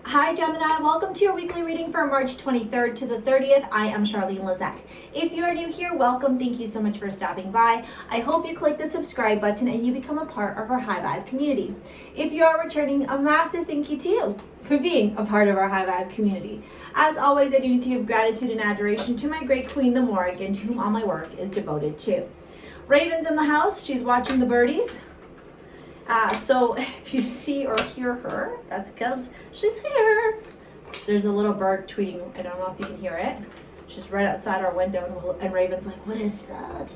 Hi Gemini, welcome to your weekly reading for March 23rd to the 30th. I am Charlene Lizette. If you are new here, welcome. Thank you so much for stopping by. I hope you click the subscribe button and you become a part of our High Vibe community. If you are returning, a massive thank you to you for being a part of our High Vibe community. As always, I do need to give gratitude and adoration to my great queen, the Morrigan, to whom all my work is devoted to. Raven's in the house. She's watching the birdies. So if you see or hear her, that's because she's here. There's a little bird tweeting. I don't know if you can hear it. She's right outside our window, and Raven's like, what is that?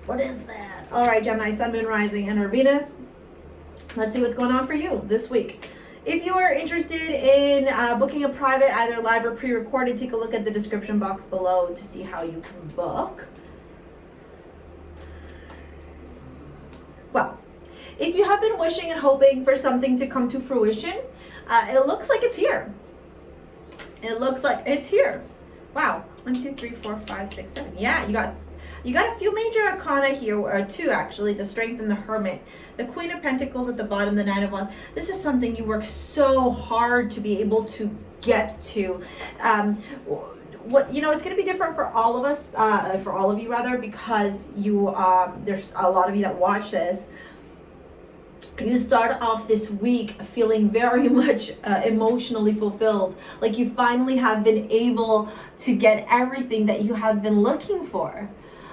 What is that? All right, Gemini, Sun, Moon, Rising, and our Venus. Let's see what's going on for you this week. If you are interested in booking a private, either live or pre-recorded, take a look at the description box below to see how you can book. Well, if you have been wishing and hoping for something to come to fruition, it looks like it's here. It looks like it's here. Wow. 1, 2, 3, 4, 5, 6, 7. Yeah, you got a few major arcana here, or two actually, the Strength and the Hermit. The Queen of Pentacles at the bottom, the Nine of Wands. This is something you work so hard to be able to get to. It's going to be different for all of us, for all of you rather, because there's a lot of you that watch this. You start off this week feeling very much emotionally fulfilled, like you finally have been able to get everything that you have been looking for,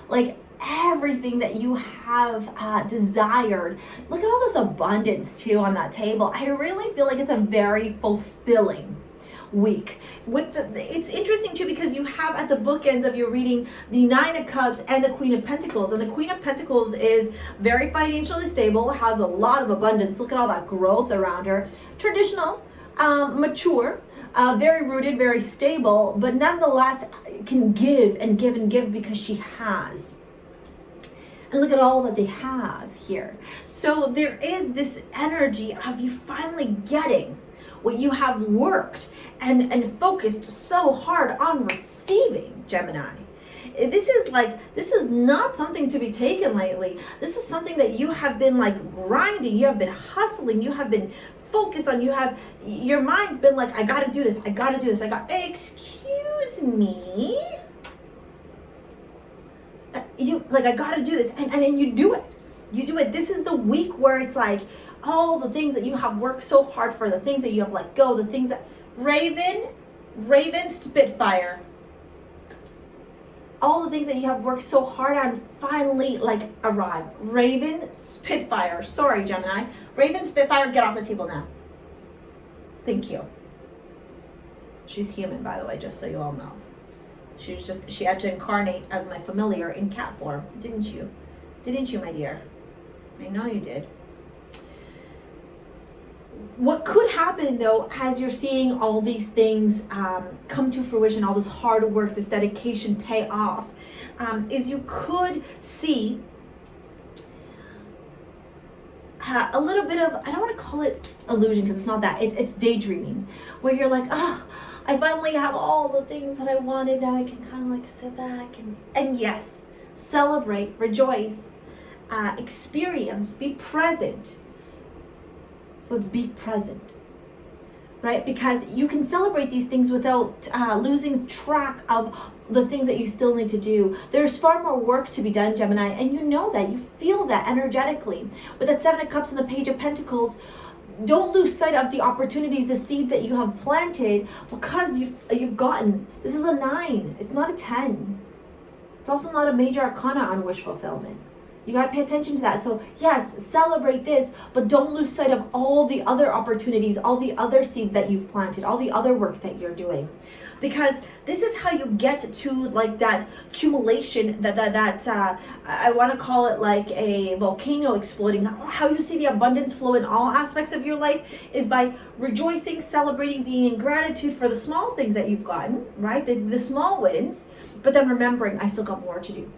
like everything that you have desired. Look at all this abundance too on that table. I really feel like it's a very fulfilling week. It's interesting too, because you have at the bookends of your reading the Nine of Cups and the Queen of Pentacles, and the Queen of Pentacles is very financially stable, has a lot of abundance. Look at all that growth around her. Traditional, mature, very rooted, very stable, but nonetheless can give and give and give because she has. And look at all that they have here. So there is this energy of you finally getting what you have worked and focused so hard on receiving, Gemini. This is not something to be taken lightly. This is something that you have been like grinding, you have been hustling, you have been focused on, your mind's been like, I gotta do this, excuse me. I gotta do this, and then you do it. You do it. This is the week where it's like all the things that you have worked so hard for, the things that you have let go, the things that Raven Spitfire, all the things that you have worked so hard on finally arrive. Raven Spitfire. Sorry, Gemini. Raven Spitfire, get off the table now. Thank you. She's human, by the way, just so you all know. She had to incarnate as my familiar in cat form, didn't you? Didn't you, my dear? I know you did. What could happen though, as you're seeing all these things come to fruition, all this hard work, this dedication pay off, is you could see a little bit of, I don't want to call it illusion because it's not that, it's daydreaming, where you're like, I finally have all the things that I wanted. Now I can kind of sit back and yes, celebrate, rejoice, experience, be present. But be present, right? Because you can celebrate these things without losing track of the things that you still need to do. There's far more work to be done, Gemini, and you know that. You feel that energetically. With that Seven of Cups and the Page of Pentacles, don't lose sight of the opportunities, the seeds that you have planted, because you've gotten. This is a 9. It's not a 10. It's also not a major arcana on wish fulfillment. You got to pay attention to that. So yes, celebrate this, but don't lose sight of all the other opportunities, all the other seeds that you've planted, all the other work that you're doing. Because this is how you get to that accumulation, that I want to call it like a volcano exploding. How you see the abundance flow in all aspects of your life is by rejoicing, celebrating, being in gratitude for the small things that you've gotten, right? The small wins, but then remembering, I still got more to do.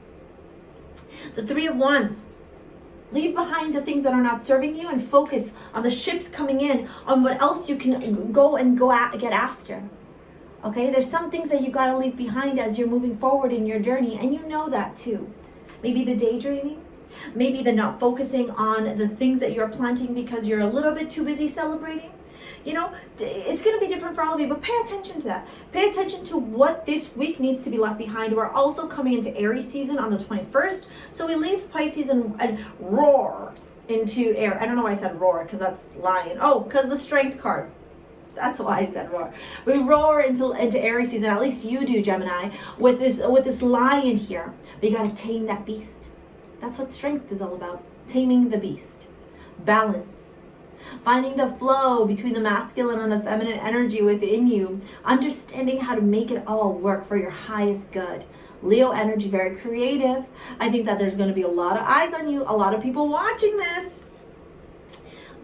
The Three of Wands. Leave behind the things that are not serving you and focus on the ships coming in, on what else you can get after. Okay, there's some things that you got to leave behind as you're moving forward in your journey, and you know that too. Maybe the daydreaming, maybe the not focusing on the things that you're planting because you're a little bit too busy celebrating. You know, it's going to be different for all of you, but pay attention to that. Pay attention to what this week needs to be left behind. We're also coming into Aries season on the 21st. So we leave Pisces and roar into air. I don't know why I said roar, because that's lion. Oh, because the strength card. That's why I said roar. We roar into Aries season. At least you do, Gemini, with this lion here. But you got to tame that beast. That's what strength is all about. Taming the beast. Balance. Finding the flow between the masculine and the feminine energy within you. Understanding how to make it all work for your highest good. Leo energy, very creative. I think that there's going to be a lot of eyes on you. A lot of people watching this.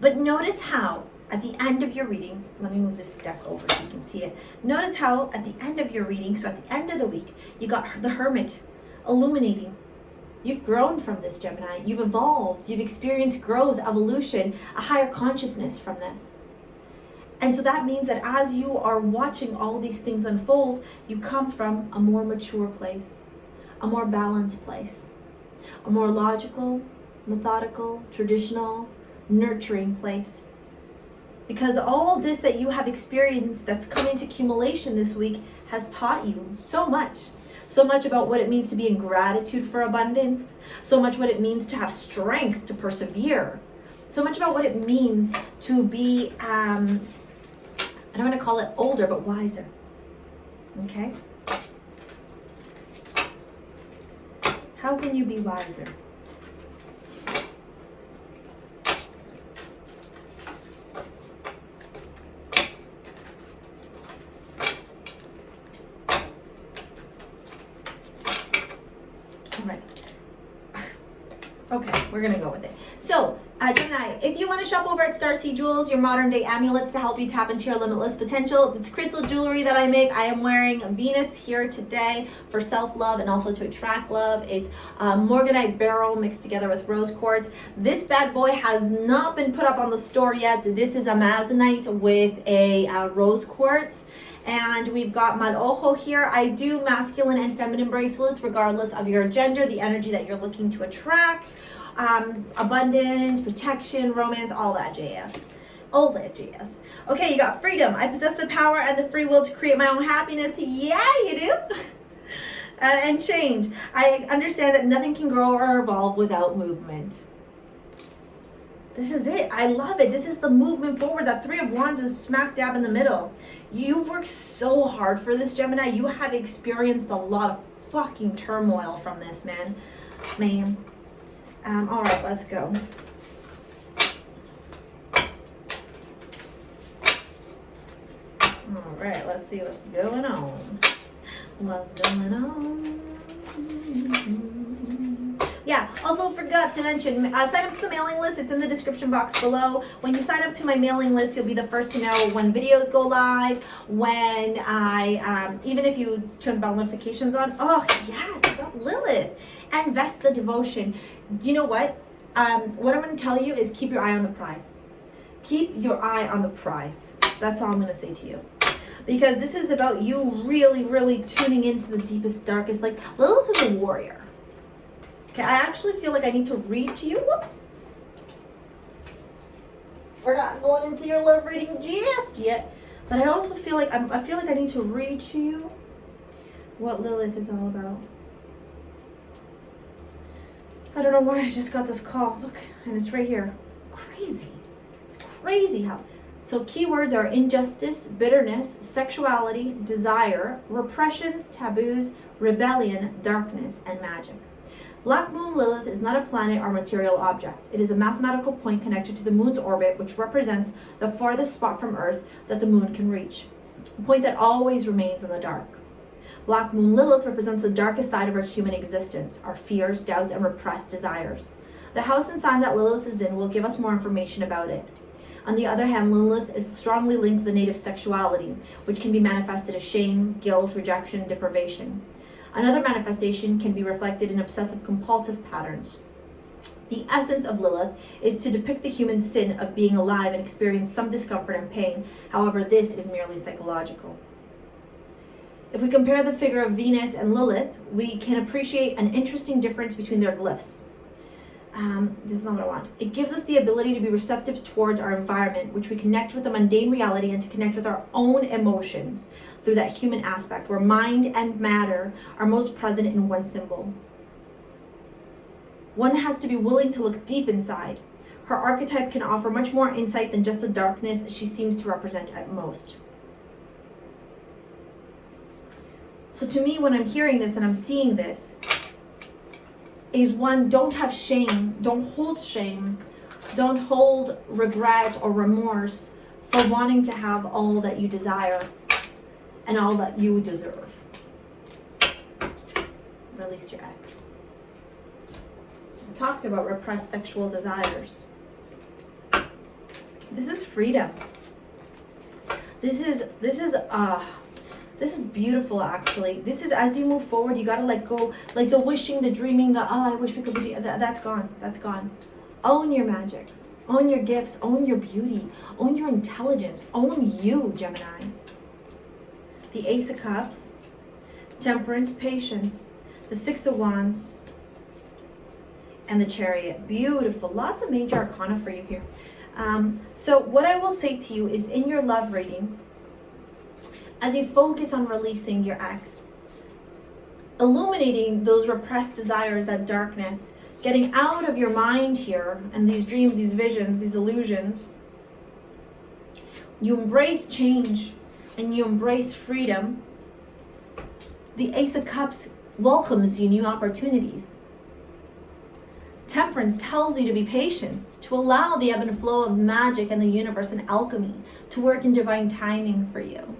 But notice how at the end of your reading, let me move this deck over so you can see it. Notice how at the end of your reading, so at the end of the week, you got the Hermit illuminating. You've grown from this, Gemini. You've evolved. You've experienced growth, evolution, a higher consciousness from this. And so that means that as you are watching all these things unfold, you come from a more mature place, a more balanced place, a more logical, methodical, traditional, nurturing place. Because all this that you have experienced that's coming to accumulation this week has taught you so much. So much about what it means to be in gratitude for abundance. So much what it means to have strength to persevere. So much about what it means to be, I don't want to call it older, but wiser. Okay? How can you be wiser? Okay, we're gonna go with it. So, Gemini, if you want to shop over at STARSEA Jewels, your modern day amulets to help you tap into your limitless potential, it's crystal jewelry that I make. I am wearing Venus here today for self-love and also to attract love. It's Morganite beryl mixed together with rose quartz. This bad boy has not been put up on the store yet. This is Amazonite with a rose quartz. And we've got Mad Ojo here. I do masculine and feminine bracelets regardless of your gender, the energy that you're looking to attract, abundance, protection, romance, all that jazz. All that jazz. Okay, you got freedom. I possess the power and the free will to create my own happiness. Yeah, you do. And change. I understand that nothing can grow or evolve without movement. This is it. I love it. This is the movement forward. That Three of Wands is smack dab in the middle. You've worked so hard for this, Gemini. You have experienced a lot of fucking turmoil from this, man. All right, let's go. All right, let's see what's going on. What's going on? Yeah, also forgot to mention, sign up to the mailing list. It's in the description box below. When you sign up to my mailing list, you'll be the first to know when videos go live, when I, even if you turn bell notifications on. Oh, yes, I got Lilith. And Vesta Devotion. You know what? What I'm going to tell you is keep your eye on the prize. Keep your eye on the prize. That's all I'm going to say to you. Because this is about you really, really tuning into the deepest, darkest. Like, Lilith is a warrior. Okay, I actually feel like I need to read to you. Whoops. We're not going into your love reading just yet. But I also feel like I need to read to you what Lilith is all about. I don't know why I just got this call. Look, and it's right here. Crazy. Crazy how. So keywords are injustice, bitterness, sexuality, desire, repressions, taboos, rebellion, darkness, and magic. Black Moon Lilith is not a planet or material object. It is a mathematical point connected to the moon's orbit, which represents the farthest spot from Earth that the moon can reach, a point that always remains in the dark. Black Moon Lilith represents the darkest side of our human existence, our fears, doubts, and repressed desires. The house and sign that Lilith is in will give us more information about it. On the other hand, Lilith is strongly linked to the native sexuality, which can be manifested as shame, guilt, rejection, and deprivation. Another manifestation can be reflected in obsessive-compulsive patterns. The essence of Lilith is to depict the human sin of being alive and experience some discomfort and pain. However, this is merely psychological. If we compare the figure of Venus and Lilith, we can appreciate an interesting difference between their glyphs. this is not what I want. It gives us the ability to be receptive towards our environment, which we connect with the mundane reality and to connect with our own emotions through that human aspect where mind and matter are most present in one symbol. One has to be willing to look deep inside. Her archetype can offer much more insight than just the darkness she seems to represent at most. So to me, when I'm hearing this and I'm seeing this, is one, don't have shame, don't hold shame, don't hold regret or remorse for wanting to have all that you desire and all that you deserve. Release your ex. I talked about repressed sexual desires. This is freedom. This is beautiful, actually. This is, as you move forward, you gotta let go, like the wishing, the dreaming, the, oh, I wish we could be, that's gone, that's gone. Own your magic, own your gifts, own your beauty, own your intelligence, own you, Gemini. The Ace of Cups, Temperance, Patience, the Six of Wands, and the Chariot. Beautiful, lots of major arcana for you here. So what I will say to you is, in your love reading, as you focus on releasing your ex, illuminating those repressed desires, that darkness, getting out of your mind here, and these dreams, these visions, these illusions, you embrace change and you embrace freedom. The Ace of Cups welcomes you new opportunities. Temperance tells you to be patient, to allow the ebb and flow of magic and the universe and alchemy to work in divine timing for you.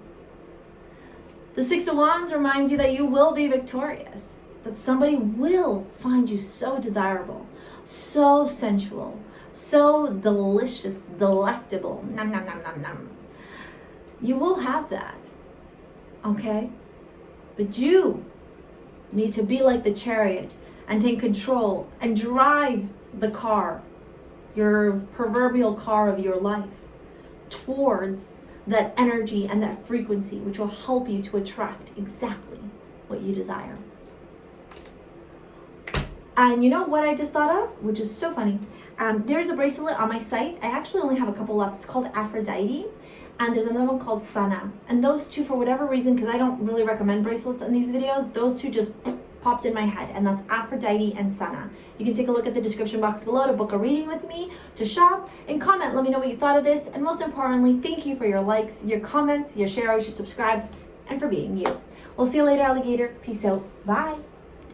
The Six of Wands reminds you that you will be victorious, that somebody will find you so desirable, so sensual, so delicious, delectable. Nom, nom, nom, nom, nom. You will have that, okay? But you need to be like the Chariot and take control and drive the car, your proverbial car of your life, towards that energy and that frequency, which will help you to attract exactly what you desire. And you know what I just thought of, which is so funny? There's a bracelet on my site. I actually only have a couple left. It's called Aphrodite, and there's another one called Sana. And those two, for whatever reason, because I don't really recommend bracelets in these videos, those two just popped in my head, and that's Aphrodite and Sana. You can take a look at the description box below to book a reading with me, to shop, and comment. Let me know what you thought of this, and most importantly, thank you for your likes, your comments, your shares, your subscribes, and for being you. We'll see you later, alligator. Peace out. Bye.